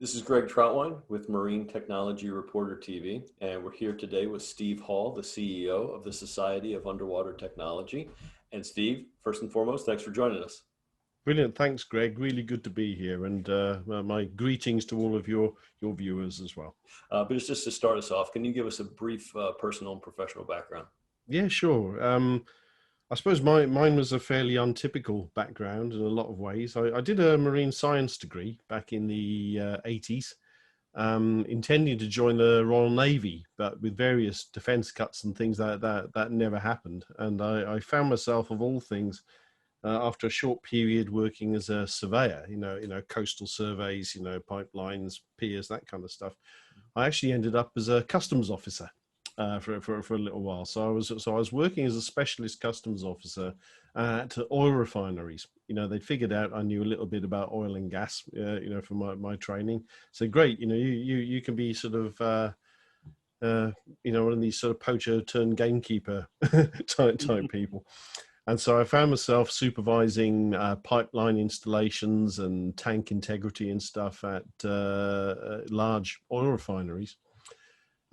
This is Greg Troutwine with Marine Technology Reporter TV, and we're here today with Steve Hall, the CEO of the Society of Underwater Technology. And Steve, first and foremost, thanks for joining us. Brilliant. Thanks, Greg. Really good to be here. And my greetings to all of your viewers as well. But it's just to start us off, can you give us a brief personal and professional background? Yeah, sure. I suppose mine was a fairly untypical background in a lot of ways. I did a marine science degree back in the 80s, intending to join the Royal Navy, but with various defense cuts and things like that never happened. And I found myself, of all things, after a short period working as a surveyor, coastal surveys, pipelines, piers, that kind of stuff. I actually ended up as a customs officer for a little while. So I was working as a specialist customs officer at oil refineries. They'd figured out I knew a little bit about oil and gas, from my training. So great, you can be sort of one of these sort of poacher turned gamekeeper type people. And so I found myself supervising pipeline installations and tank integrity and stuff at large oil refineries.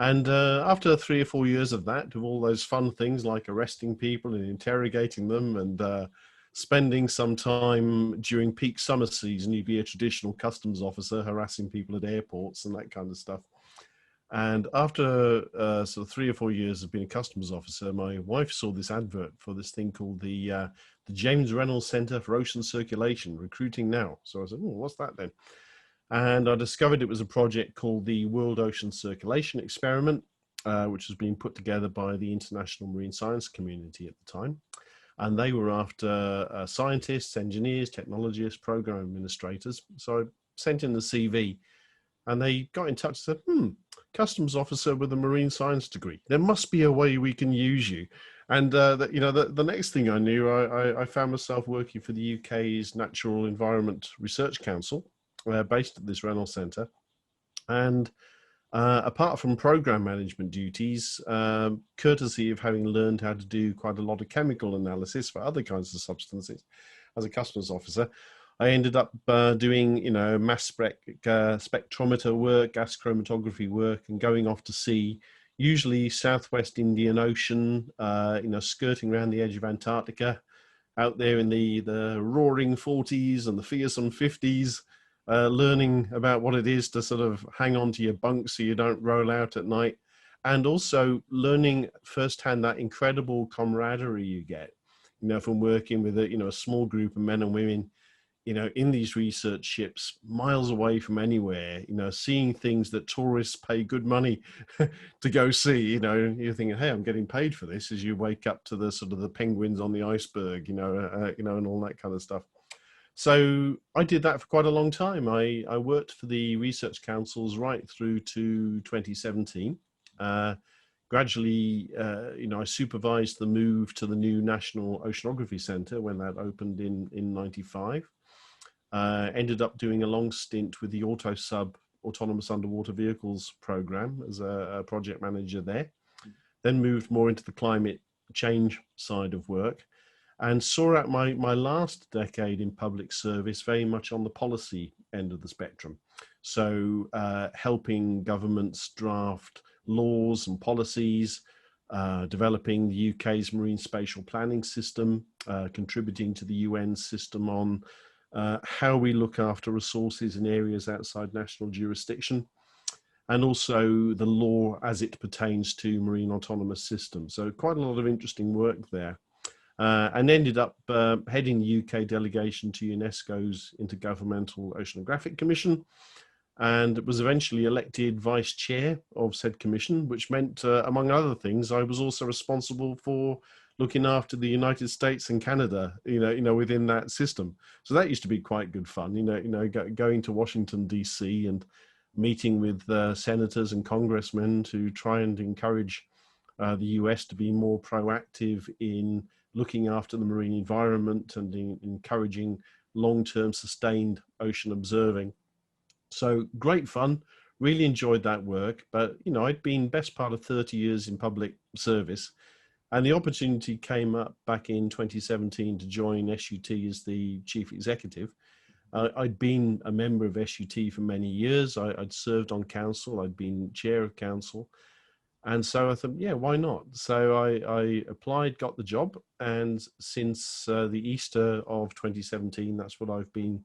And after 3 or 4 years of that, of all those fun things like arresting people and interrogating them and spending some time during peak summer season, you'd be a traditional customs officer harassing people at airports and that kind of stuff. And after sort of 3 or 4 years of being a customs officer, my wife saw this advert for this thing called the James Reynolds Center for Ocean Circulation, recruiting now. So I said, oh, what's that then? And I discovered it was a project called the World Ocean Circulation Experiment, which was being put together by the International Marine Science Community at the time. And they were after scientists, engineers, technologists, program administrators. So I sent in the CV and they got in touch and said, customs officer with a marine science degree. There must be a way we can use you. And the next thing I knew, I found myself working for the UK's Natural Environment Research Council, based at this Reynolds Centre. And apart from program management duties, courtesy of having learned how to do quite a lot of chemical analysis for other kinds of substances as a customs officer, I ended up doing, mass spectrometer work, gas chromatography work, and going off to sea, usually Southwest Indian Ocean, skirting around the edge of Antarctica, out there in the roaring 40s and the fearsome 50s, learning about what it is to sort of hang on to your bunk so you don't roll out at night, and also learning firsthand that incredible camaraderie you get, from working with a small group of men and women, in these research ships, miles away from anywhere, seeing things that tourists pay good money to go see, you're thinking, hey, I'm getting paid for this, as you wake up to the sort of the penguins on the iceberg, and all that kind of stuff. So I did that for quite a long time. I worked for the research councils right through to 2017. Gradually, I supervised the move to the new National Oceanography Centre when that opened in 95. Ended up doing a long stint with the AutoSub Autonomous Underwater Vehicles program as a project manager there. Then moved more into the climate change side of work and saw out my last decade in public service very much on the policy end of the spectrum. So helping governments draft laws and policies, developing the UK's marine spatial planning system, contributing to the UN system on how we look after resources in areas outside national jurisdiction, and also the law as it pertains to marine autonomous systems. So quite a lot of interesting work there. And ended up heading the UK delegation to UNESCO's Intergovernmental Oceanographic Commission, and was eventually elected vice chair of said commission, which meant, among other things, I was also responsible for looking after the United States and Canada, within that system. So that used to be quite good fun, going to Washington, DC and meeting with senators and congressmen to try and encourage the US to be more proactive in looking after the marine environment and encouraging long-term sustained ocean observing. So great fun, really enjoyed that work. But, I'd been best part of 30 years in public service, and the opportunity came up back in 2017 to join SUT as the chief executive. I'd been a member of SUT for many years. I'd served on council. I'd been chair of council. And so I thought, yeah, why not? So I applied, got the job. And since the Easter of 2017, that's what I've been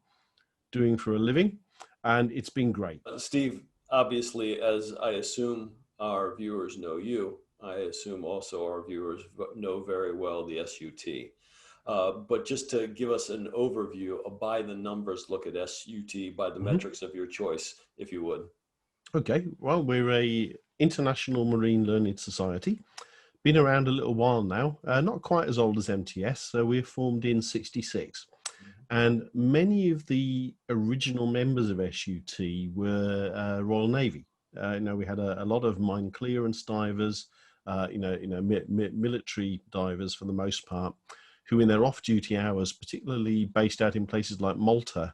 doing for a living. And it's been great. Steve, obviously, as I assume our viewers know you, I assume also our viewers know very well the SUT. But just to give us an overview, a by the numbers look at SUT by the Mhm. metrics of your choice, if you would. Okay, well, we're a international marine learning society. Been around a little while now, not quite as old as MTS. So we're formed in '66. And many of the original members of SUT were Royal Navy. We had a lot of mine clearance divers, military divers for the most part, who in their off-duty hours, particularly based out in places like Malta,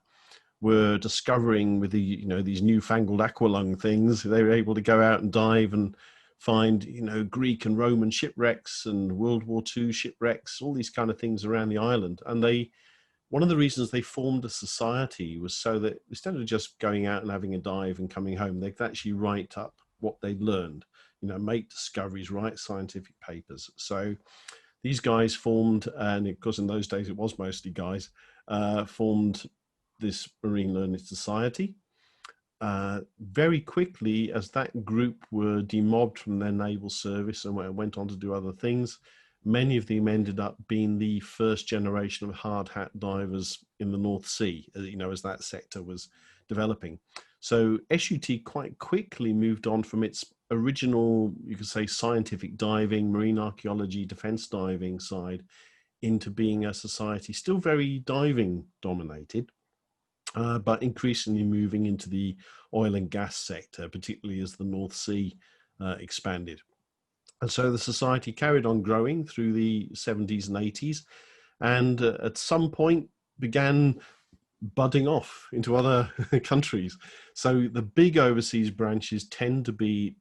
were discovering with these newfangled aqualung things. They were able to go out and dive and find Greek and Roman shipwrecks and World War II shipwrecks, all these kind of things around the island. And one of the reasons they formed a society was so that instead of just going out and having a dive and coming home, they could actually write up what they'd learned, make discoveries, write scientific papers. So these guys formed, and of course in those days it was mostly guys, formed this Marine Learning Society. Very quickly, as that group were demobbed from their naval service and went on to do other things, many of them ended up being the first generation of hard hat divers in the North Sea, as that sector was developing. So SUT quite quickly moved on from its original, you could say, scientific diving, marine archaeology, defense diving side into being a society still very diving dominated, but increasingly moving into the oil and gas sector, particularly as the North Sea expanded. And so the society carried on growing through the 70s and 80s, and at some point began budding off into other countries. So the big overseas branches tend to be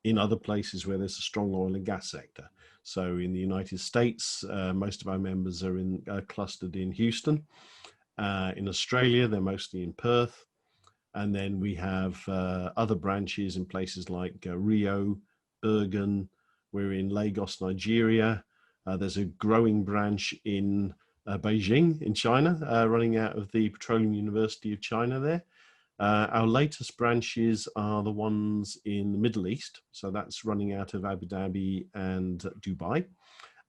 in other places where there's a strong oil and gas sector. So in the United States, most of our members are clustered in Houston. In Australia, they're mostly in Perth. And then we have other branches in places like Rio, Bergen. We're in Lagos, Nigeria. There's a growing branch in Beijing in China, running out of the Petroleum University of China there. Our latest branches are the ones in the Middle East. So that's running out of Abu Dhabi and Dubai.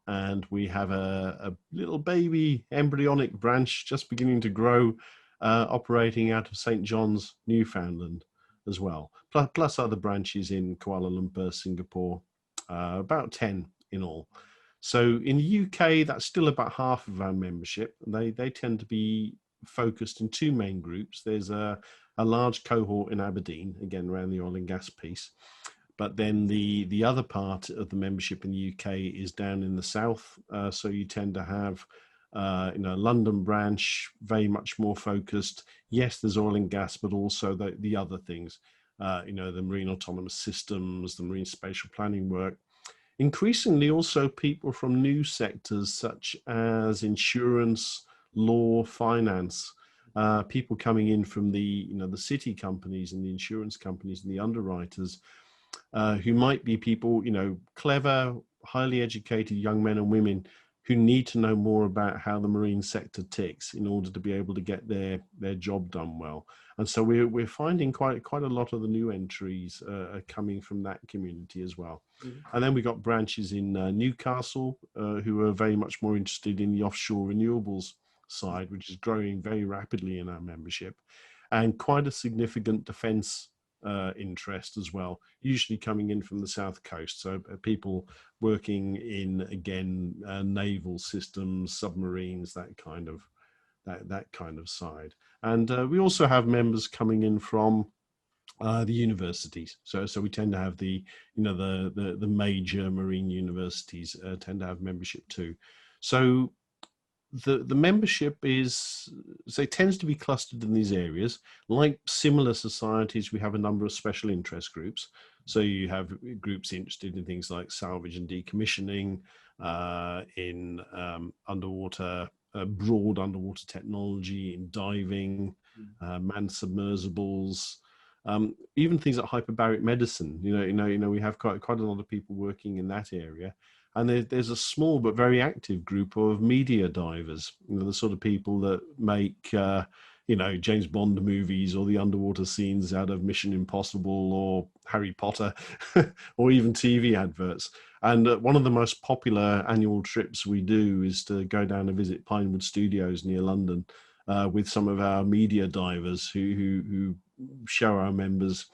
And we have a little baby embryonic branch just beginning to grow, operating out of St. John's, Newfoundland as well, plus other branches in Kuala Lumpur, Singapore, about 10 in all. So in the UK, that's still about half of our membership. They tend to be focused in two main groups. There's a large cohort in Aberdeen, again, around the oil and gas piece. But then the other part of the membership in the UK is down in the south. So you tend to have London branch, very much more focused. Yes, there's oil and gas, but also the other things, the marine autonomous systems, the marine spatial planning work. Increasingly also people from new sectors such as insurance, law, finance, people coming in from the city companies and the insurance companies and the underwriters, who might be people, clever, highly educated young men and women who need to know more about how the marine sector ticks in order to be able to get their job done well. And so we're finding quite a lot of the new entries are coming from that community as well. Mm-hmm. And then we got branches in Newcastle who are very much more interested in the offshore renewables side, which is growing very rapidly in our membership, and quite a significant defense interest as well, usually coming in from the south coast. So people working in, again, naval systems, submarines, that kind of side. And we also have members coming in from the universities. So we tend to have the major marine universities tend to have membership too. So the membership tends to be clustered in these areas. Like similar societies, we have a number of special interest groups. So you have groups interested in things like salvage and decommissioning, in underwater, broad underwater technology, in diving, manned submersibles, even things like hyperbaric medicine. We have quite a lot of people working in that area, and there's a small but very active group of media divers. The sort of people that make James Bond movies or the underwater scenes out of Mission Impossible or Harry Potter, or even TV adverts. And one of the most popular annual trips we do is to go down and visit Pinewood Studios near London with some of our media divers who show our members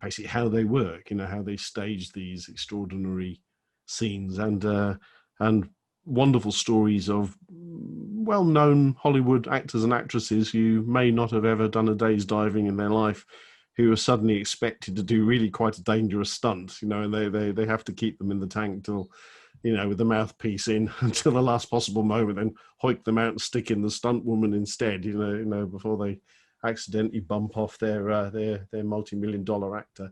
basically how they work, how they stage these extraordinary scenes, and wonderful stories of well-known Hollywood actors and actresses who may not have ever done a day's diving in their life, who are suddenly expected to do really quite a dangerous stunt, and they have to keep them in the tank till, with the mouthpiece in until the last possible moment, then hoik them out and stick in the stunt woman instead, before they accidentally bump off their multi-million-dollar actor.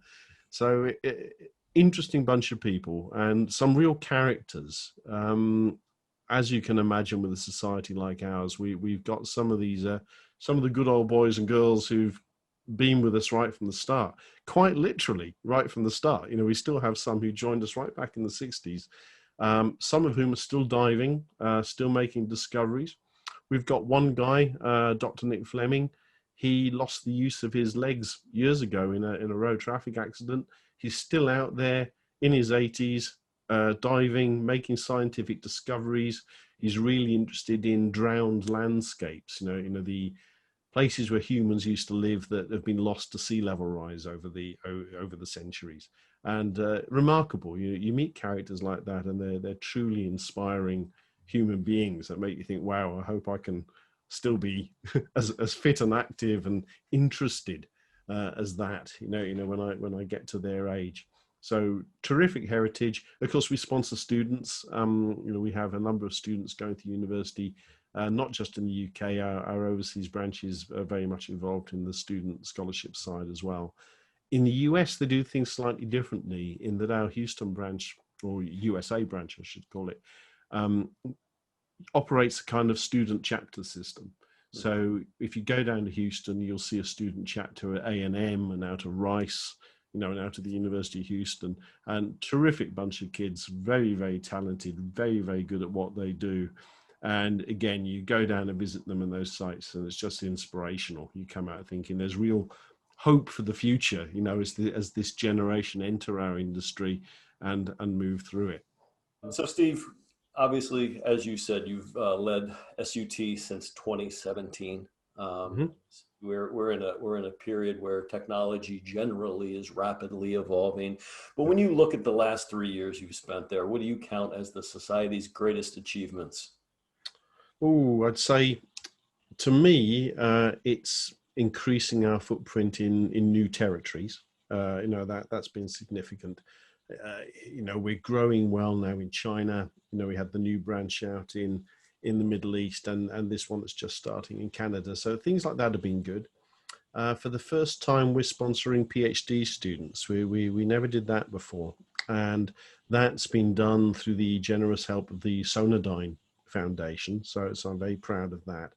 So interesting bunch of people and some real characters. As you can imagine, with a society like ours, we've got some of the good old boys and girls who've been with us right from the start, quite literally right from the start. We still have some who joined us right back in the 60s, some of whom are still diving, still making discoveries. We've got one guy, Dr. Nick Fleming. He lost the use of his legs years ago in a road traffic accident. He's still out there in his 80s, diving, making scientific discoveries. He's really interested in drowned landscapes, the places where humans used to live that have been lost to sea level rise over the centuries. And remarkable. You meet characters like that, and they're truly inspiring human beings that make you think, wow, I hope I can still be as fit and active and interested as that, when I get to their age. So terrific heritage. Of course, we sponsor students. We have a number of students going to university, not just in the UK. Our overseas branches are very much involved in the student scholarship side as well. In the US, they do things slightly differently in that our Houston branch, or USA branch, I should call it, operates a kind of student chapter system. So if you go down to Houston, you'll see a student chapter at A&M and out of Rice, and out of the University of Houston, and terrific bunch of kids, very, very talented, very, very good at what they do. And again, you go down and visit them in those sites, and it's just inspirational. You come out thinking there's real hope for the future, as this generation enter our industry and move through it. So, Steve, obviously, as you said, you've led SUT since 2017. Mm-hmm. We're in a period where technology generally is rapidly evolving. But when you look at the last 3 years you've spent there, what do you count as the society's greatest achievements? Oh, I'd say, to me, it's increasing our footprint in new territories. That's been significant. We're growing well now in China. We had the new branch out in the Middle East, and this one that's just starting in Canada. So things like that have been good. For the first time, we're sponsoring PhD students. We never did that before, and that's been done through the generous help of the Sonodyne Foundation. So I'm very proud of that.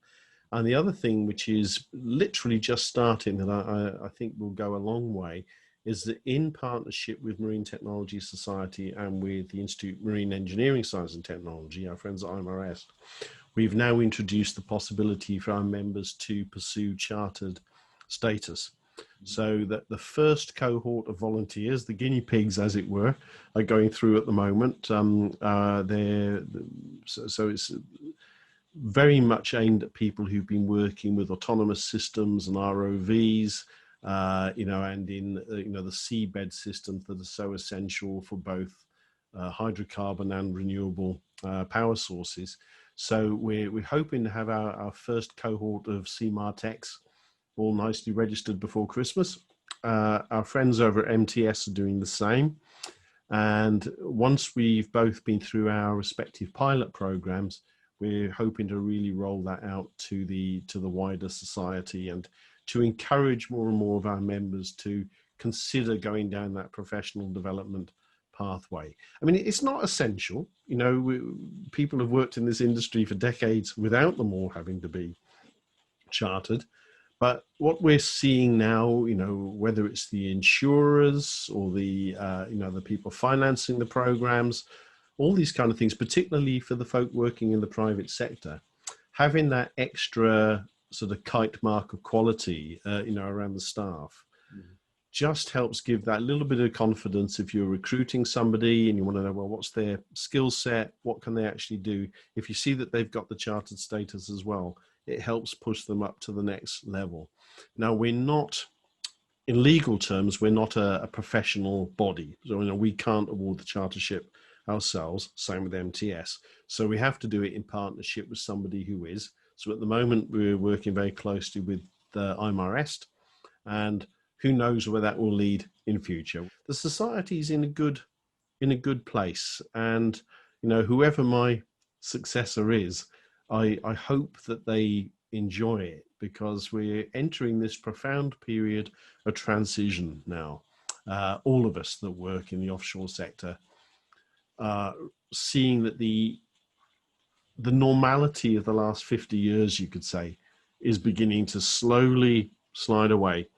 And the other thing, which is literally just starting, that I think will go a long way, is that in partnership with Marine Technology Society and with the Institute of Marine Engineering Science and Technology, our friends at IMRS, we've now introduced the possibility for our members to pursue chartered status. So that the first cohort of volunteers, the guinea pigs, as it were, are going through at the moment. So it's very much aimed at people who've been working with autonomous systems and ROVs, and in the seabed systems that are so essential for both hydrocarbon and renewable power sources. So we're hoping to have our first cohort of CMAR techs all nicely registered before Christmas. Our friends over at MTS are doing the same. And once we've both been through our respective pilot programs, we're hoping to really roll that out to the wider society and to encourage more and more of our members to consider going down that professional development pathway. I mean, it's not essential. People have worked in this industry for decades without them all having to be chartered. But what we're seeing now, whether it's the insurers or the people financing the programs, all these kind of things, particularly for the folk working in the private sector, having that extra sort of kite mark of quality, around the staff, Mhm. just helps give that little bit of confidence if you're recruiting somebody and you want to know, well, what's their skill set? What can they actually do? If you see that they've got the chartered status as well, it helps push them up to the next level. Now, we're not, in legal terms, we're not a professional body. So, we can't award the chartership ourselves, same with MTS. So we have to do it in partnership with somebody who is. So at the moment, we're working very closely with the IMRS, and who knows where that will lead in future. The society is in a good place, and whoever my successor is, I hope that they enjoy it, because we're entering this profound period of transition now. All of us that work in the offshore sector are seeing that the normality of the last 50 years, you could say, is beginning to slowly slide away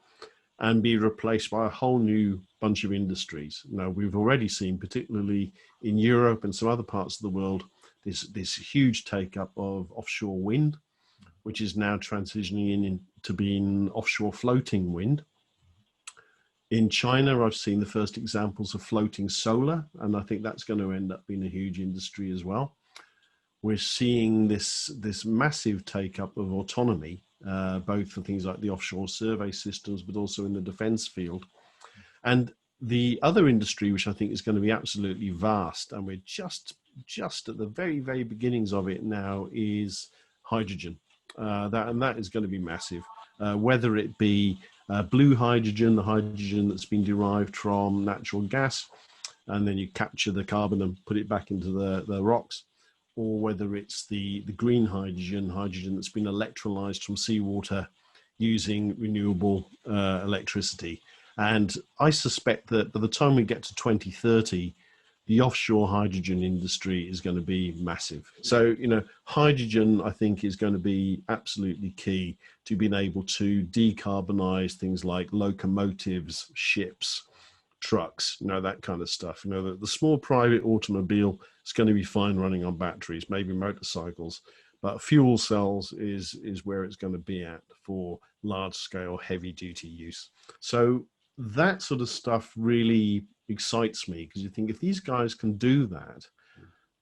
and be replaced by a whole new bunch of industries. Now, we've already seen, particularly in Europe and some other parts of the world, this huge take up of offshore wind, which is now transitioning into being offshore floating wind. In China, I've seen the first examples of floating solar, and I think that's going to end up being a huge industry as well. We're seeing this massive take up of autonomy, both for things like the offshore survey systems, but also in the defense field. And the other industry, which I think is going to be absolutely vast, and we're just at the very, very beginnings of it now, is hydrogen. That is going to be massive. Whether it be blue hydrogen, the hydrogen that's been derived from natural gas, and then you capture the carbon and put it back into the rocks, or whether it's the green hydrogen that's been electrolyzed from seawater using renewable electricity. And I suspect that by the time we get to 2030, the offshore hydrogen industry is going to be massive. So, hydrogen, I think, is going to be absolutely key to being able to decarbonize things like locomotives, ships, trucks, that kind of stuff. The small private automobile is going to be fine running on batteries, maybe motorcycles, but fuel cells is where it's going to be at for large scale heavy duty use. So that sort of stuff really excites me, because you think if these guys can do that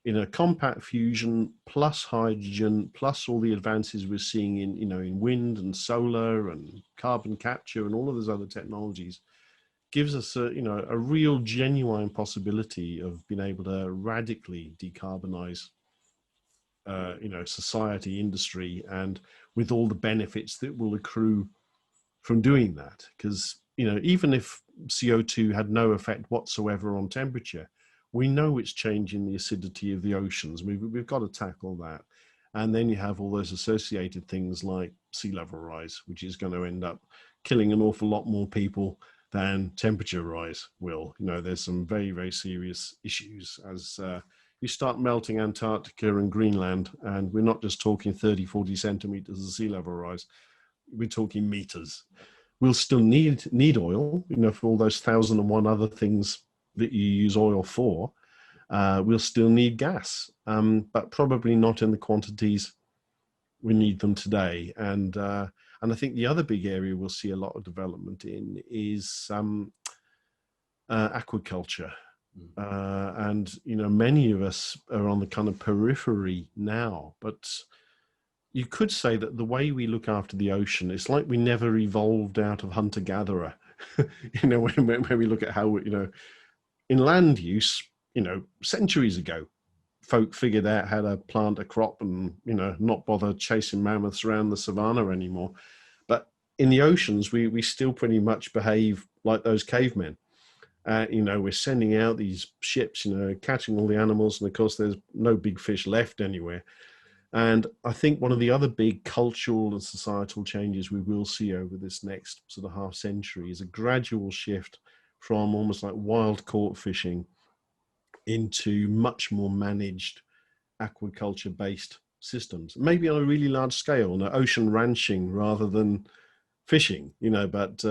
in a compact fusion plus hydrogen plus all the advances we're seeing in wind and solar and carbon capture and all of those other technologies, gives us a real genuine possibility of being able to radically decarbonize society, industry, and with all the benefits that will accrue from doing that. Because even if CO2 had no effect whatsoever on temperature, we know it's changing the acidity of the oceans. We've got to tackle that. And then you have all those associated things like sea level rise, which is going to end up killing an awful lot more people than temperature rise will. There's some very, very serious issues as you start melting Antarctica and Greenland, and we're not just talking 30, 40 centimeters of sea level rise. We're talking meters. We'll still need oil, for all those 1,001 other things that you use oil for. We'll still need gas, but probably not in the quantities we need them today. And I think the other big area we'll see a lot of development in is aquaculture. And many of us are on the kind of periphery now, but you could say that the way we look after the ocean, it's like we never evolved out of hunter-gatherer. When we look at how in land use, centuries ago, folk figured out how to plant a crop and not bother chasing mammoths around the savannah anymore. But in the oceans, we still pretty much behave like those cavemen. We're sending out these ships, catching all the animals, and of course, there's no big fish left anywhere. And I think one of the other big cultural and societal changes we will see over this next sort of half century is a gradual shift from almost like wild caught fishing into much more managed aquaculture based systems, maybe on a really large scale, ocean ranching rather than fishing, but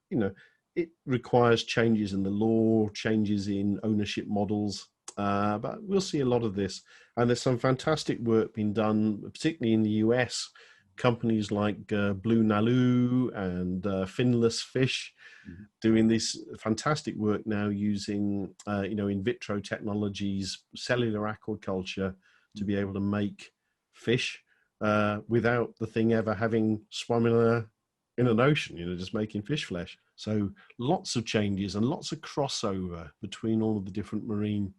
you know, it requires changes in the law, changes in ownership models. But we'll see a lot of this, and there's some fantastic work being done, particularly in the US. Companies like Blue Nalu and Finless Fish Mhm. doing this fantastic work now using in vitro technologies, cellular aquaculture, to be able to make fish without the thing ever having swum in an ocean, just making fish flesh. So lots of changes and lots of crossover between all of the different marine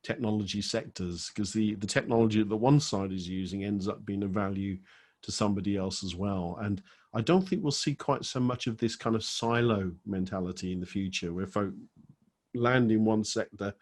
technology sectors, because the technology that the one side is using ends up being of value to somebody else as well. And I don't think we'll see quite so much of this kind of silo mentality in the future, where folk land in one sector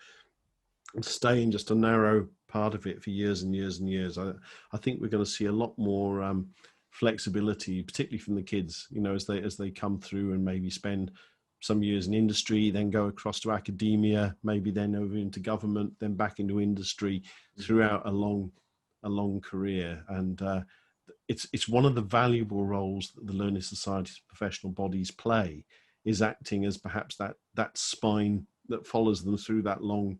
and stay in just a narrow part of it for years and years and years. I think we're going to see a lot more flexibility, particularly from the kids, as they come through and maybe spend some years in industry, then go across to academia, maybe then over into government, then back into industry throughout a long career. And it's one of the valuable roles that the learning societies, professional bodies play, is acting as perhaps that spine that follows them through that long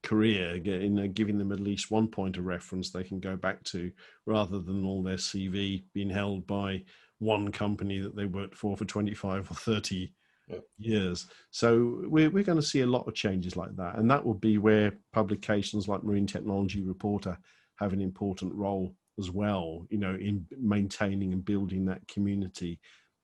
career, giving them at least one point of reference they can go back to, rather than all their CV being held by one company that they worked for 25 or 30 Yeah. years. So we're going to see a lot of changes like that, and that will be where publications like Marine Technology Reporter have an important role as well, in maintaining and building that community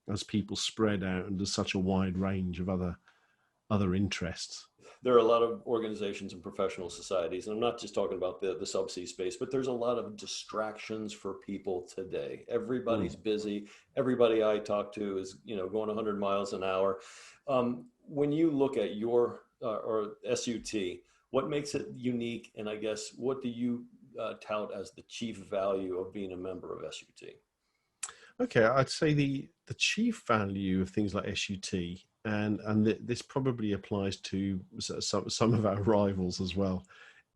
as people spread out into such a wide range of other interests. There are a lot of organizations and professional societies, and I'm not just talking about the subsea space, but there's a lot of distractions for people today. Everybody's Mm. busy. Everybody I talk to is, going 100 miles an hour. When you look at your or SUT, what makes it unique, and I guess what do you tout as the chief value of being a member of SUT? Okay, I'd say the chief value of things like SUT, and this probably applies to some of our rivals as well,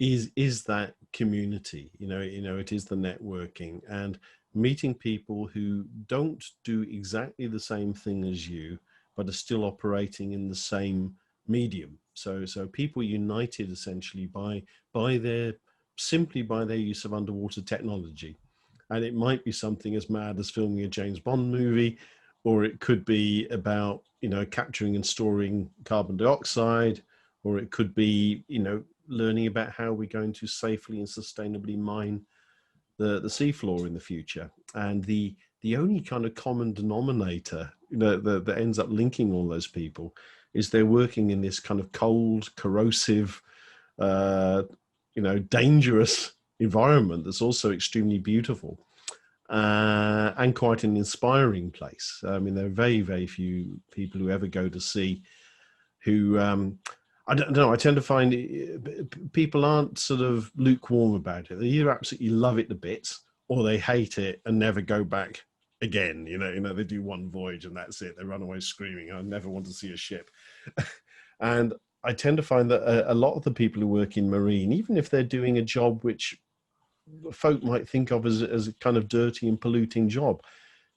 is that community. It is the networking and meeting people who don't do exactly the same thing as you, but are still operating in the same medium. So people united essentially by their simply by their use of underwater technology. And it might be something as mad as filming a James Bond movie, or it could be about capturing and storing carbon dioxide, or it could be learning about how we're going to safely and sustainably mine the seafloor in the future. And the only kind of common denominator that ends up linking all those people is they're working in this kind of cold, corrosive, uh, dangerous environment that's also extremely beautiful and quite an inspiring place. I mean, there are very, very few people who ever go to sea who, I don't know, I tend to find people aren't sort of lukewarm about it. They either absolutely love it to bits or they hate it and never go back again. They do one voyage and that's it. They run away screaming, I never want to see a ship. And I tend to find that a lot of the people who work in marine, even if they're doing a job which folk might think of as a kind of dirty and polluting job,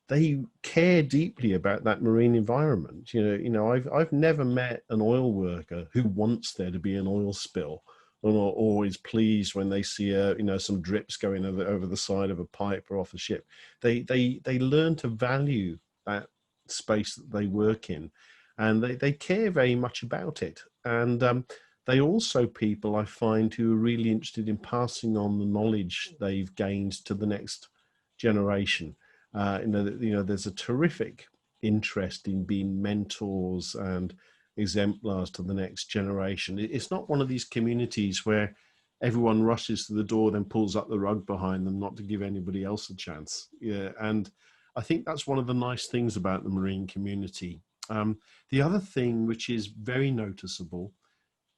they care deeply about that marine environment. I've never met an oil worker who wants there to be an oil spill, or is pleased when they see some drips going over the side of a pipe or off a ship. They learn to value that space that they work in, and they care very much about it. And they also people I find who are really interested in passing on the knowledge they've gained to the next generation. There's a terrific interest in being mentors and exemplars to the next generation. It's not one of these communities where everyone rushes to the door, then pulls up the rug behind them, not to give anybody else a chance. Yeah, and I think that's one of the nice things about the marine community. The other thing, which is very noticeable,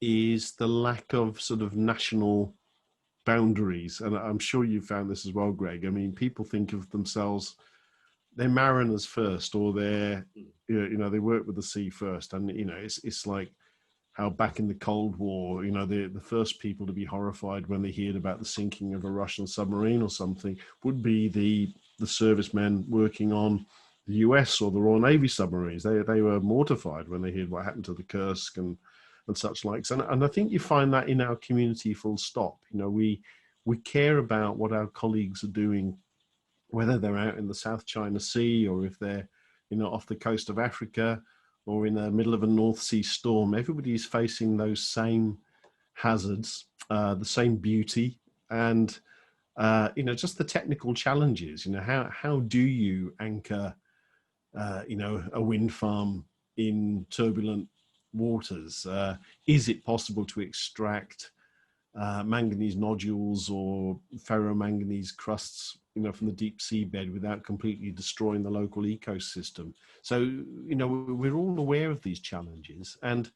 is the lack of sort of national boundaries. And I'm sure you found this as well, Greg. I mean, people think of themselves, they're mariners first, or they work with the sea first. And, it's like how back in the Cold War, the first people to be horrified when they heard about the sinking of a Russian submarine or something would be the servicemen working on the US or the Royal Navy submarines. They were mortified when they heard what happened to the Kursk and such likes. And I think you find that in our community full stop. You know, we care about what our colleagues are doing, whether they're out in the South China Sea or if they're, you know, off the coast of Africa or in the middle of a North Sea storm. Everybody's facing those same hazards, the same beauty, and you know, just the technical challenges. You know, how do you anchor, you know, a wind farm in turbulent waters? Is it possible to extract manganese nodules or ferromanganese crusts, you know, from the deep seabed without completely destroying the local ecosystem? So, you know, we're all aware of these challenges, and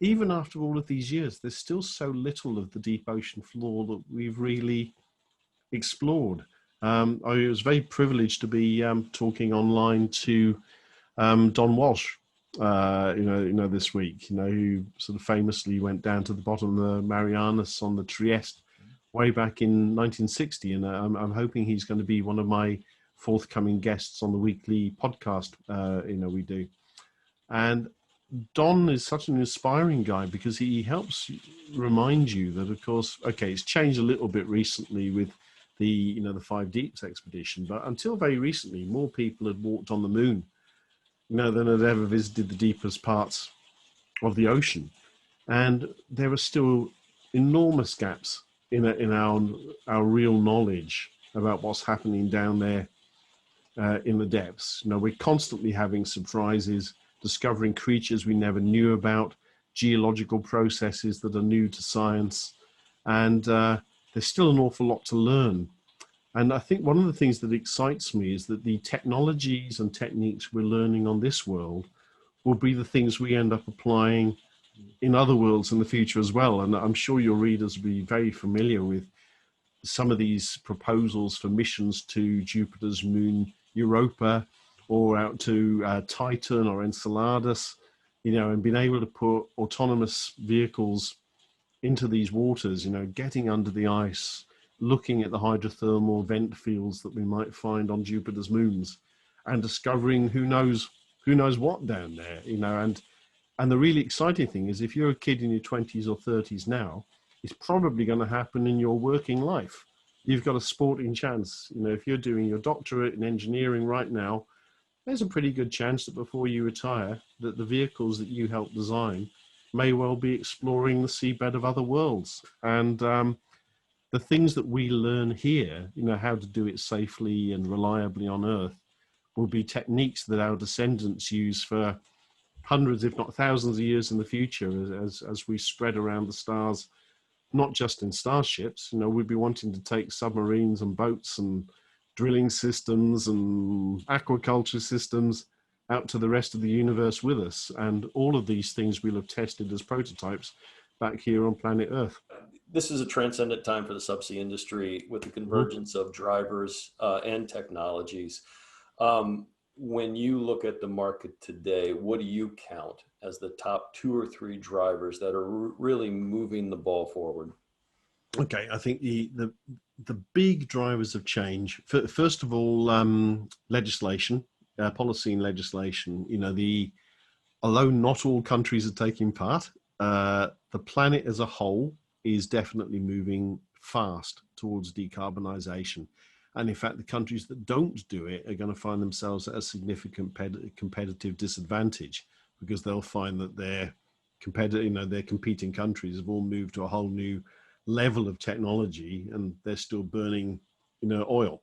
even after all of these years, there's still so little of the deep ocean floor that we've really explored. I was very privileged to be talking online to Don Walsh, you know, this week, you know, who sort of famously went down to the bottom of the Marianas on the Trieste way back in 1960, and I'm hoping he's going to be one of my forthcoming guests on the weekly podcast, you know, we do. And Don is such an inspiring guy because he helps remind you that, of course, okay, it's changed a little bit recently with the, you know, the Five Deeps expedition, but until very recently, more people had walked on the moon, you know, than had ever visited the deepest parts of the ocean. And there are still enormous gaps in our real knowledge about what's happening down there in the depths. You know, we're constantly having surprises, discovering creatures we never knew about, geological processes that are new to science, and there's still an awful lot to learn. And I think one of the things that excites me is that the technologies and techniques we're learning on this world will be the things we end up applying in other worlds in the future as well. And I'm sure your readers will be very familiar with some of these proposals for missions to Jupiter's moon Europa, or out to Titan or Enceladus, you know, and being able to put autonomous vehicles into these waters, you know, getting under the ice, looking at the hydrothermal vent fields that we might find on Jupiter's moons, and discovering who knows what down there, you know. And the really exciting thing is, if you're a kid in your 20s or 30s now, it's probably going to happen in your working life. You've got a sporting chance. You know, if you're doing your doctorate in engineering right now, there's a pretty good chance that before you retire, that the vehicles that you helped design may well be exploring the seabed of other worlds. And the things that we learn here, you know, how to do it safely and reliably on Earth, will be techniques that our descendants use for hundreds, if not thousands of years in the future, as we spread around the stars, not just in starships. You know, we'd be wanting to take submarines and boats and drilling systems and aquaculture systems out to the rest of the universe with us. And all of these things we'll have tested as prototypes back here on planet Earth. This is a transcendent time for the subsea industry with the convergence of drivers and technologies. When you look at the market today, what do you count as the top two or three drivers that are really moving the ball forward? Okay, I think the big drivers of change. First of all, legislation, policy and legislation. You know, although not all countries are taking part, the planet as a whole is definitely moving fast towards decarbonisation. And in fact, the countries that don't do it are going to find themselves at a significant competitive disadvantage, because they'll find that their their competing countries have all moved to a whole new level of technology, and they're still burning, you know, oil.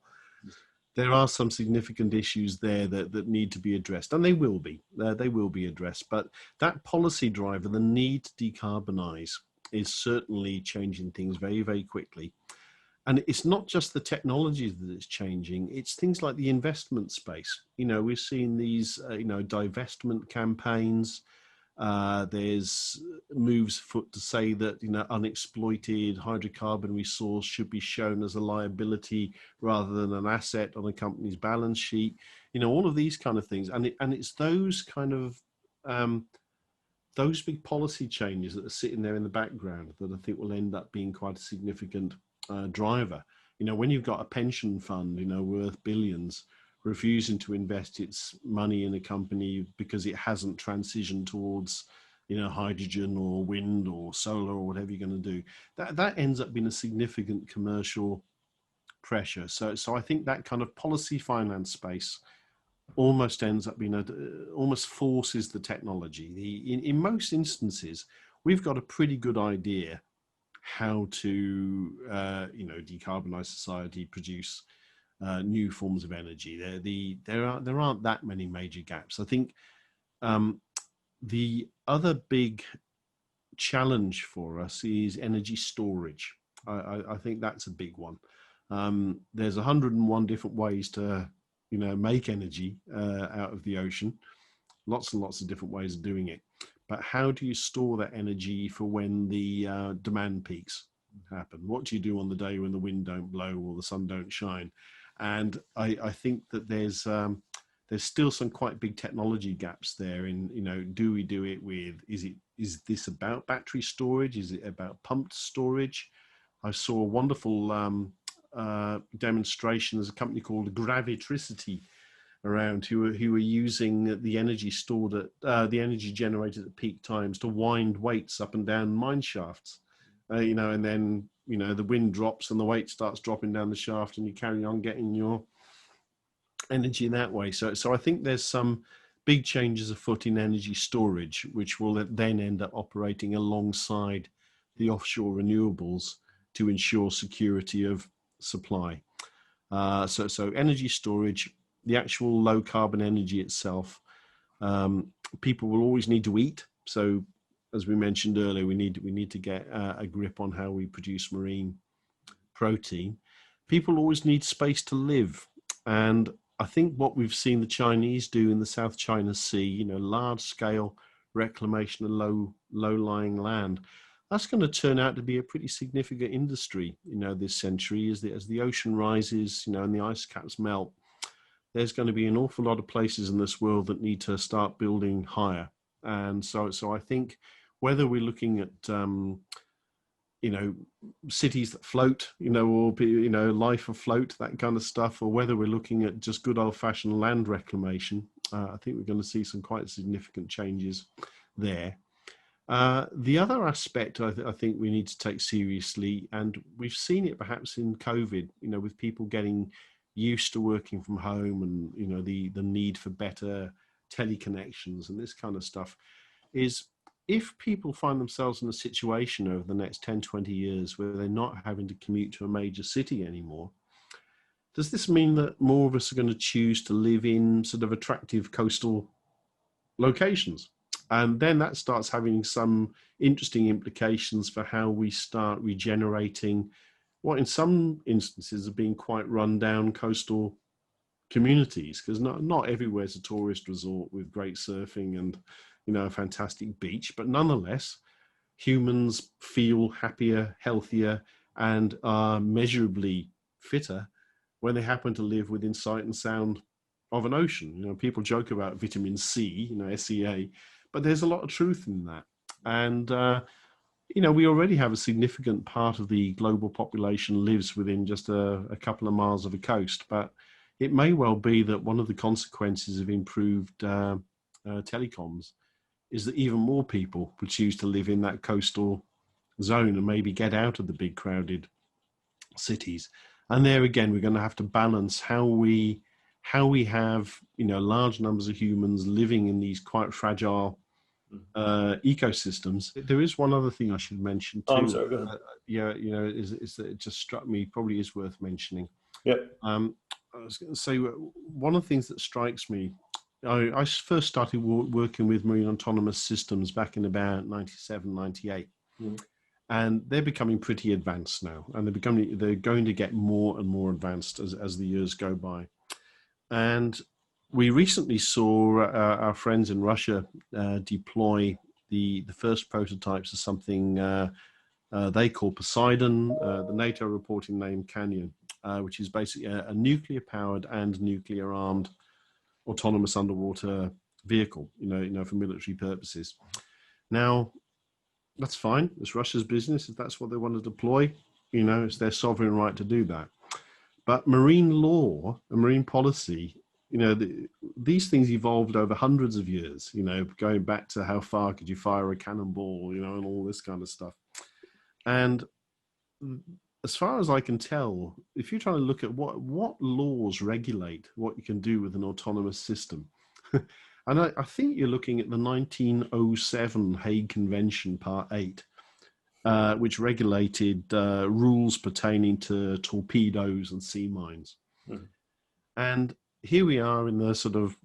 There are some significant issues there that need to be addressed, and they will be addressed. But that policy driver, the need to decarbonize, is certainly changing things very, very quickly. And it's not just the technology that it's changing, it's things like the investment space. You know, we're seeing these, you know, divestment campaigns. There's moves afoot to say that, you know, unexploited hydrocarbon resource should be shown as a liability rather than an asset on a company's balance sheet. You know, all of these kind of things. And it's those kind of, those big policy changes that are sitting there in the background that I think will end up being quite a significant driver. You know, when you've got a pension fund, you know, worth billions, refusing to invest its money in a company because it hasn't transitioned towards, hydrogen or wind or solar or whatever you're going to do. That ends up being a significant commercial pressure. So I think that kind of policy finance space almost ends up being almost forces the technology. In most instances, we've got a pretty good idea how to decarbonize society, produce new forms of energy. There aren't that many major gaps. I think the other big challenge for us is energy storage. I think that's a big one. There's 101 different ways to make energy out of the ocean. Lots and lots of different ways of doing it. But how do you store that energy for when the demand peaks happen? What do you do on the day when the wind don't blow or the sun don't shine? And I think that there's still some quite big technology gaps there in, do we do it with, is this about battery storage? Is it about pumped storage? I saw a wonderful demonstration. There's a company called Gravitricity around who were using the energy stored at the energy generated at peak times to wind weights up and down mine shafts, and then the wind drops and the weight starts dropping down the shaft and you carry on getting your energy in that way. So I think there's some big changes afoot in energy storage, which will then end up operating alongside the offshore renewables to ensure security of supply. So energy storage, the actual low carbon energy itself. People will always need to eat. So as we mentioned earlier, we need to get a grip on how we produce marine protein. People always need space to live. And I think what we've seen the Chinese do in the South China Sea, large scale reclamation of low-lying land, that's going to turn out to be a pretty significant industry, this century as the ocean rises, and the ice caps melt. There's going to be an awful lot of places in this world that need to start building higher. And so I think whether we're looking at, cities that float, or, life afloat, that kind of stuff, or whether we're looking at just good old fashioned land reclamation, I think we're going to see some quite significant changes there. The other aspect I think we need to take seriously, and we've seen it perhaps in COVID, with people getting used to working from home and, the need for better teleconnections and this kind of stuff, is if people find themselves in a situation over the next 10, 20 years where they're not having to commute to a major city anymore, does this mean that more of us are going to choose to live in sort of attractive coastal locations? And then that starts having some interesting implications for how we start regenerating what in some instances have been quite run down coastal communities, because not everywhere is a tourist resort with great surfing and a fantastic beach, but nonetheless humans feel happier, healthier, and are measurably fitter when they happen to live within sight and sound of an ocean. People joke about vitamin C, SEA, but there's a lot of truth in that. And we already have a significant part of the global population lives within just a couple of miles of a coast, but it may well be that one of the consequences of improved telecoms is that even more people would choose to live in that coastal zone and maybe get out of the big crowded cities. And there again, we're going to have to balance how we have large numbers of humans living in these quite fragile ecosystems. There is one other thing I should mention too. I'm sorry, go ahead. Is that it just struck me, probably is worth mentioning. Yep. I was going to say, one of the things that strikes me, I first started working with marine autonomous systems back in about 97, 98. And they're becoming pretty advanced now, and they're going to get more and more advanced as the years go by. And we recently saw our friends in Russia deploy the first prototypes of something they call Poseidon, the NATO reporting name Canyon, which is basically a nuclear-powered and nuclear-armed autonomous underwater vehicle, for military purposes. Now, that's fine. It's Russia's business. If that's what they want to deploy, it's their sovereign right to do that. But marine law and marine policy these things evolved over hundreds of years, going back to how far could you fire a cannonball, and all this kind of stuff. And as far as I can tell, if you're trying to look at what laws regulate what you can do with an autonomous system, and I think you're looking at the 1907 Hague Convention, Part 8, which regulated rules pertaining to torpedoes and sea mines. Mhm. And here we are in the sort of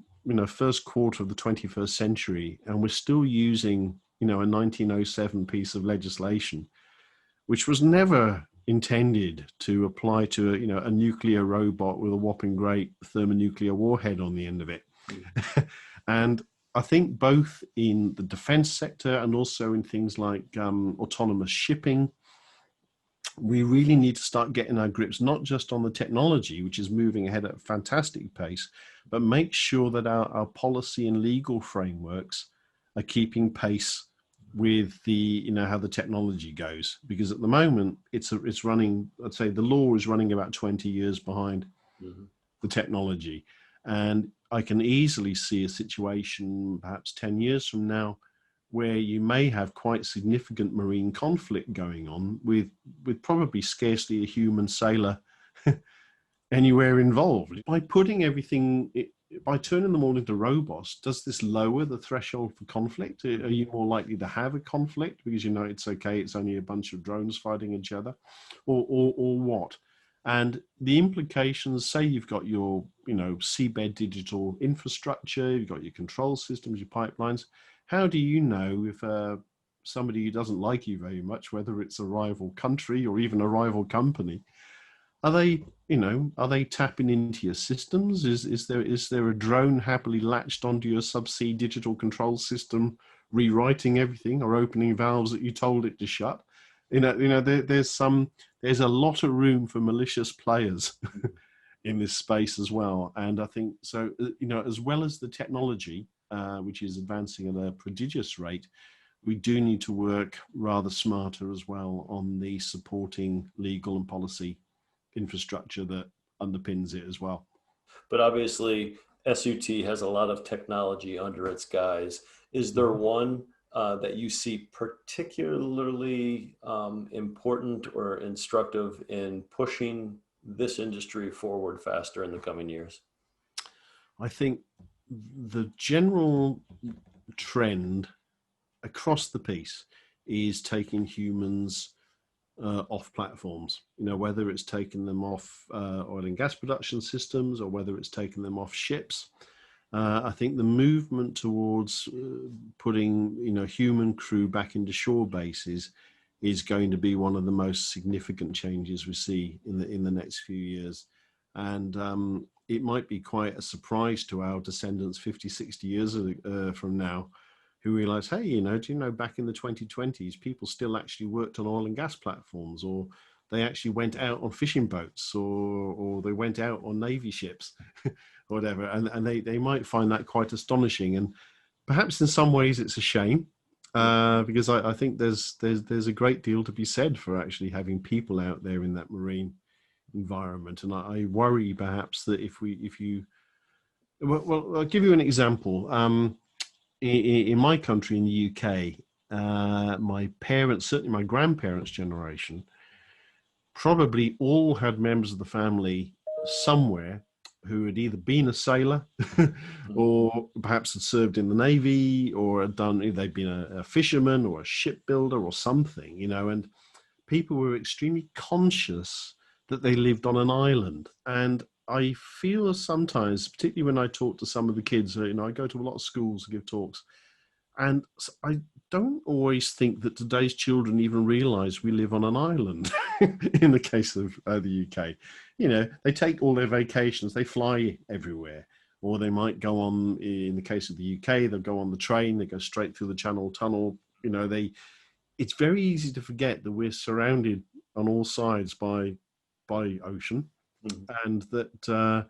first quarter of the 21st century, and we're still using a 1907 piece of legislation, which was never intended to apply to a nuclear robot with a whopping great thermonuclear warhead on the end of it. And I think both in the defense sector and also in things like autonomous shipping, we really need to start getting our grips, not just on the technology, which is moving ahead at a fantastic pace, but make sure that our policy and legal frameworks are keeping pace with the, how the technology goes. Because at the moment, it's running, I'd say the law is running about 20 years behind the technology. And I can easily see a situation, perhaps 10 years from now, where you may have quite significant marine conflict going on with probably scarcely a human sailor anywhere involved. By putting everything, by turning them all into robots, does this lower the threshold for conflict? Are you more likely to have a conflict because it's okay, it's only a bunch of drones fighting each other, or what? And the implications, say you've got your, seabed digital infrastructure, you've got your control systems, your pipelines. How do you know if somebody who doesn't like you very much, whether it's a rival country or even a rival company, are they tapping into your systems? Is there a drone happily latched onto your subsea digital control system, rewriting everything or opening valves that you told it to shut? There's a lot of room for malicious players in this space as well. And I think so, as well as the technology, which is advancing at a prodigious rate, we do need to work rather smarter as well on the supporting legal and policy infrastructure that underpins it as well. But obviously, SUT has a lot of technology under its guise. Is there Mhm. one that you see particularly important or instructive in pushing this industry forward faster in the coming years? I think the general trend across the piece is taking humans off platforms, whether it's taking them off oil and gas production systems or whether it's taking them off ships. I think the movement towards putting, human crew back into shore bases is going to be one of the most significant changes we see in the next few years. And it might be quite a surprise to our descendants 50, 60 years from now, who realize, hey, do you know, back in the 2020s, people still actually worked on oil and gas platforms, or they actually went out on fishing boats, or they went out on Navy ships, or whatever. And they might find that quite astonishing. And perhaps in some ways it's a shame, because I think there's a great deal to be said for actually having people out there in that marine environment. And I worry perhaps that if you, well, I'll give you an example. In my country, in the UK, my parents, certainly my grandparents' generation, probably all had members of the family somewhere who had either been a sailor or perhaps had served in the Navy, or had done, they'd been a fisherman or a shipbuilder or something, and people were extremely conscious that they lived on an island. And I feel sometimes, particularly when I talk to some of the kids, I go to a lot of schools to give talks, and I don't always think that today's children even realize we live on an island in the case of the UK. They take all their vacations, they fly everywhere, or they might go on, in the case of the UK, they'll go on the train, they go straight through the Channel Tunnel. It's very easy to forget that we're surrounded on all sides by ocean, and that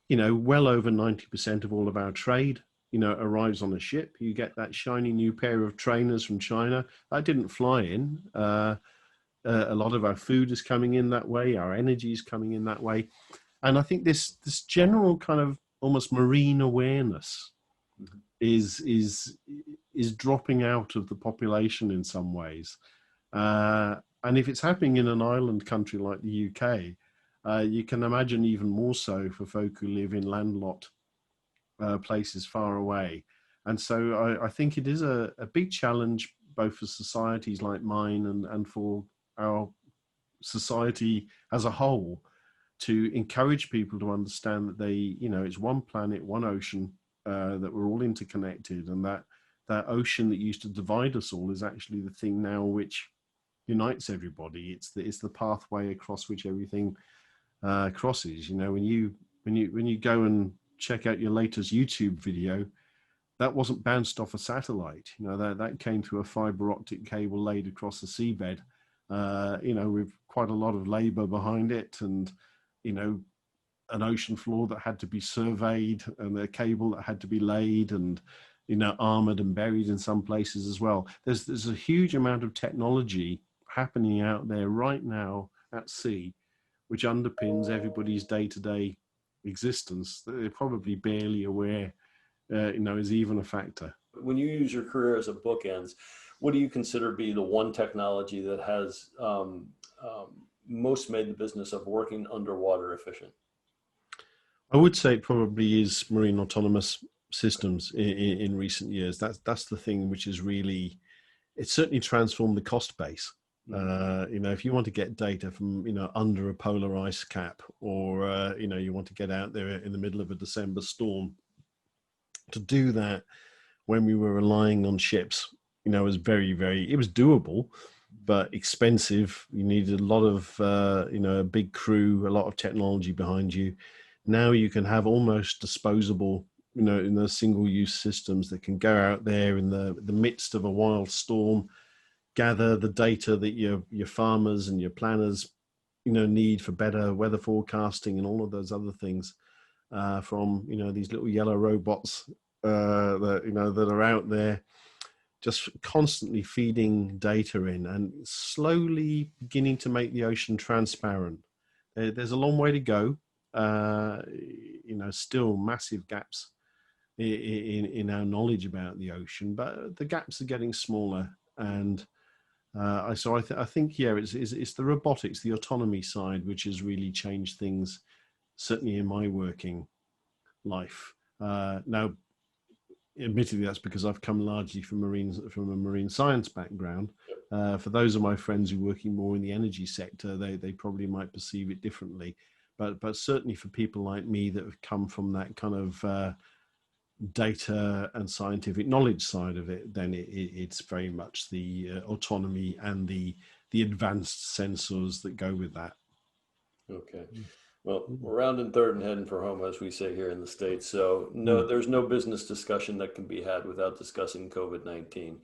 well over 90% of all of our trade arrives on a ship. You get that shiny new pair of trainers from China that didn't fly in. A lot of our food is coming in that way, our energy is coming in that way. And I think this general kind of almost marine awareness Mhm. is is dropping out of the population in some ways. And if it's happening in an island country like the UK, you can imagine even more so for folk who live in landlocked places far away. And so I think it is a big challenge both for societies like mine and for our society as a whole to encourage people to understand that they, you know, it's one planet, one ocean, that we're all interconnected, and that that ocean that used to divide us all is actually the thing now which unites everybody. It's the pathway across which everything crosses. You know, when you go and check out your latest YouTube video, that wasn't bounced off a satellite. You know, that came through a fiber optic cable laid across the seabed. You know, with quite a lot of labour behind it, and you know, an ocean floor that had to be surveyed, and a cable that had to be laid, and you know, armored and buried in some places as well. There's a huge amount of technology happening out there right now at sea, which underpins everybody's day-to-day existence that they're probably barely aware, you know, is even a factor. When you use your career as a bookends, what do you consider be the one technology that has most made the business of working underwater efficient? I would say it probably is marine autonomous systems in recent years. That's the thing which is really, it's certainly transformed the cost base. Mhm. You know, if you want to get data from, you know, under a polar ice cap, or you know, you want to get out there in the middle of a December storm, to do that when we were relying on ships, you know, was very, it was doable, but expensive. You needed a lot of, you know, a big crew, a lot of technology behind you. Now you can have almost disposable, you know, in the single use systems that can go out there in the midst of a wild storm, gather the data that your farmers and your planners, you know, need for better weather forecasting and all of those other things, from, you know, these little yellow robots, that, you know, that are out there just constantly feeding data in and slowly beginning to make the ocean transparent. There's a long way to go. You know, still massive gaps in our knowledge about the ocean, but the gaps are getting smaller. And I think, yeah, it's the robotics, the autonomy side, which has really changed things, certainly in my working life. Now, admittedly, that's because I've come largely from a marine science background. For those of my friends who are working more in the energy sector, they probably might perceive it differently. But certainly for people like me that have come from that kind of data and scientific knowledge side of it, then it's very much the autonomy and the advanced sensors that go with that. Okay. Well, we're rounding third and heading for home, as we say here in the States. So no, Mm. there's no business discussion that can be had without discussing COVID-19.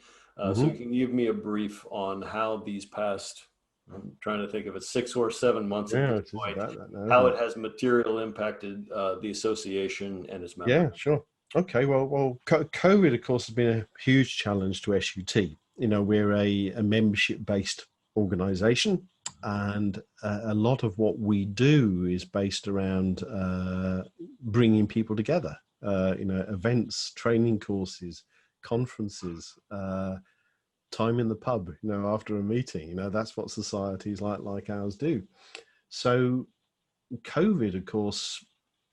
So you Hmm. can give me a brief on how these past, I'm trying to think of it, 6 or 7 months at Yeah, this it is point, about that now, how isn't it it? has material impacted the association and its members. Yeah, sure. Okay, COVID, of course, has been a huge challenge to SUT. You know, we're a membership-based organization, and a lot of what we do is based around bringing people together. You know, events, training courses, conferences, time in the pub. You know, after a meeting. You know, that's what societies like ours do. So, COVID, of course,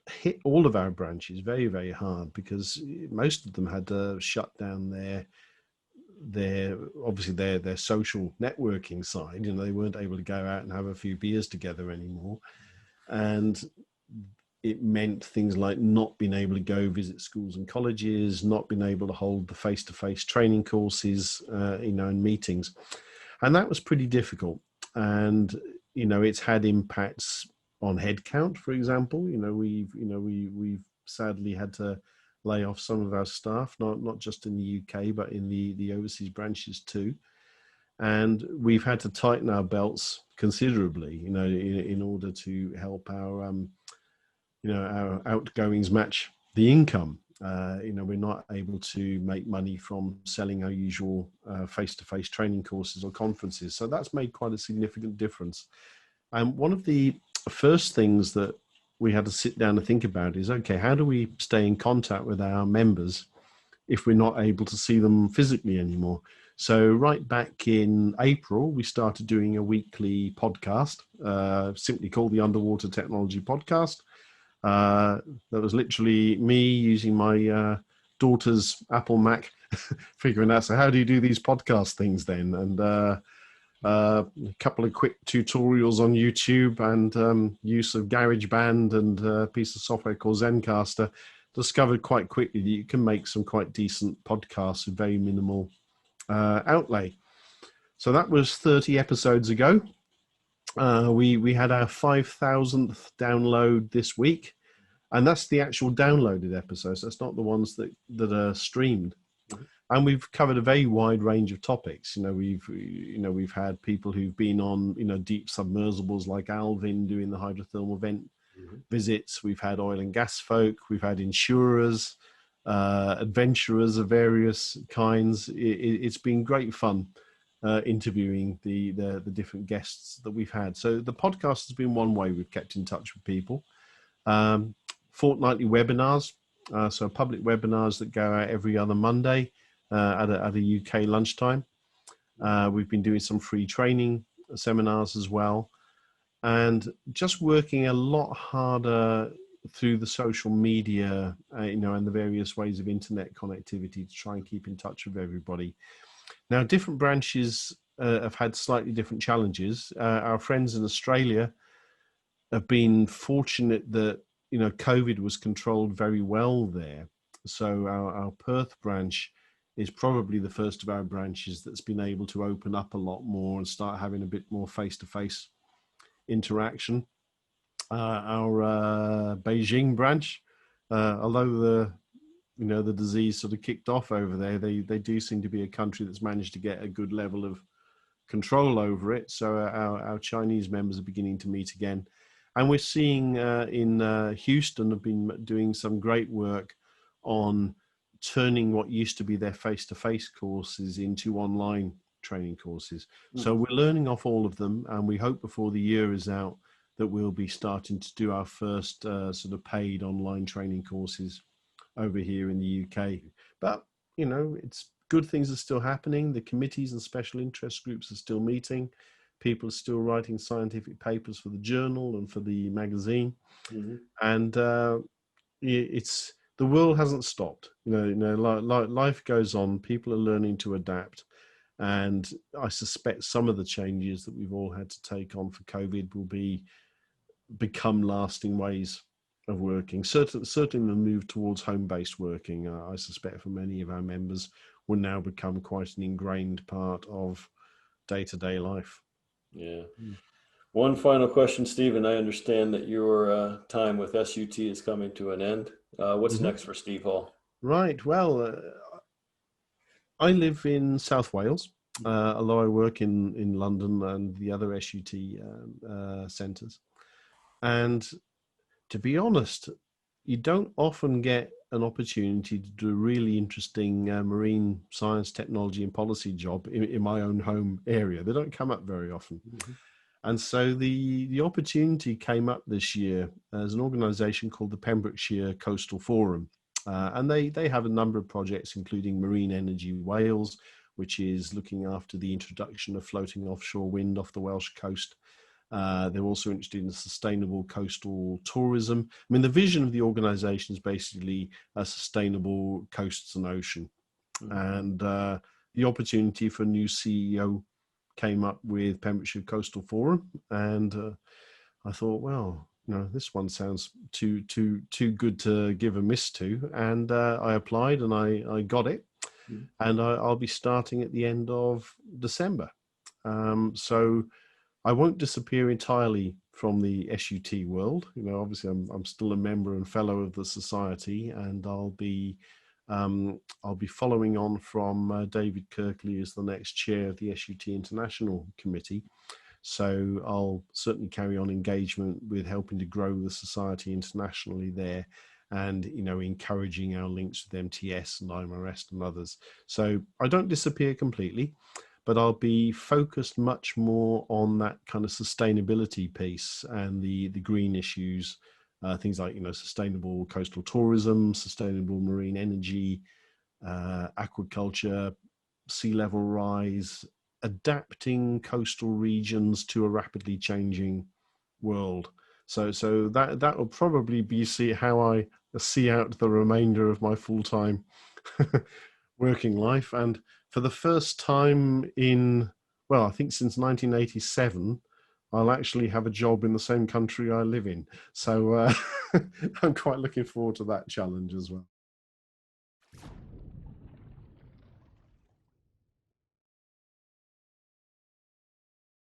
hit all of our branches very hard, because most of them had to shut down their obviously their social networking side. You know, they weren't able to go out and have a few beers together anymore, and it meant things like not being able to go visit schools and colleges, not being able to hold the face-to-face training courses, you know, and meetings, and that was pretty difficult. And you know, it's had impacts on headcount, for example. You know, we've sadly had to lay off some of our staff, not just in the UK, but in the overseas branches too. And we've had to tighten our belts considerably, you know, in order to help our you know, our outgoings match the income. You know, we're not able to make money from selling our usual face-to-face training courses or conferences. So that's made quite a significant difference. And one of the first things that we had to sit down and think about is, okay, how do we stay in contact with our members if we're not able to see them physically anymore? So right back in April, we started doing a weekly podcast, simply called the Underwater Technology Podcast. That was literally me using my daughter's Apple Mac, figuring out, so how do you do these podcast things then? And a couple of quick tutorials on YouTube and use of GarageBand and a piece of software called Zencaster. Discovered quite quickly that you can make some quite decent podcasts with very minimal outlay. So that was 30 episodes ago. We had our 5,000th download this week, and that's the actual downloaded episodes. That's not the ones that are streamed. And we've covered a very wide range of topics. We've had people who've been on deep submersibles like Alvin doing the hydrothermal vent visits. We've had oil and gas folk. We've had insurers, adventurers of various kinds. It's been great fun interviewing the different guests that we've had. So the podcast has been one way we've kept in touch with people. Fortnightly webinars, so public webinars that go out every other Monday at a UK lunchtime. We've been doing some free training seminars as well, and just working a lot harder through the social media, and the various ways of internet connectivity to try and keep in touch with everybody. Now, different branches have had slightly different challenges. Our friends in Australia have been fortunate that COVID was controlled very well there. So our Perth branch is probably the first of our branches that's been able to open up a lot more and start having a bit more face-to-face interaction. Our Beijing branch, although the disease sort of kicked off over there, they do seem to be a country that's managed to get a good level of control over it. So our Chinese members are beginning to meet again. And we're seeing in Houston have been doing some great work on turning what used to be their face-to-face courses into online training courses. So we're learning off all of them, and we hope before the year is out that we'll be starting to do our first sort of paid online training courses over here in the UK. But, it's good things are still happening. The committees and special interest groups are still meeting. People are still writing scientific papers for the journal and for the magazine. And it's the world hasn't stopped. Life goes on. People are learning to adapt. And I suspect some of the changes that we've all had to take on for COVID will become lasting ways of working. Certainly the move towards home-based working, I suspect for many of our members, will now become quite an ingrained part of day-to-day life. Yeah. One final question, Stephen. I understand that your time with SUT is coming to an end. What's next for Steve Hall? Right. Well, I live in South Wales, although I work in London and the other SUT centres. And to be honest, you don't often get an opportunity to do a really interesting marine science, technology and policy job in my own home area. They don't come up very often. And so the opportunity came up this year as an organisation called the Pembrokeshire Coastal Forum. And they have a number of projects, including Marine Energy Wales, which is looking after the introduction of floating offshore wind off the Welsh coast. They're also interested in sustainable coastal tourism. I mean, the vision of the organisation is basically a sustainable coasts and ocean. And the opportunity for a new CEO came up with Pembrokeshire Coastal Forum, and I thought, well, this one sounds too good to give a miss to, and I applied and I got it, and I'll be starting at the end of December. So I won't disappear entirely from the SUT world. Obviously I'm still a member and fellow of the society, and I'll be following on from David Kirkley as the next chair of the SUT International Committee. So I'll certainly carry on engagement with helping to grow the society internationally there, and encouraging our links with MTS and IMRS and others. So I don't disappear completely, but I'll be focused much more on that kind of sustainability piece and the green issues things like, sustainable coastal tourism, sustainable marine energy, aquaculture, sea level rise, adapting coastal regions to a rapidly changing world. So that will probably be see how I see out the remainder of my full-time working life. And for the first time in, well, I think since 1987, I'll actually have a job in the same country I live in. So I'm quite looking forward to that challenge as well.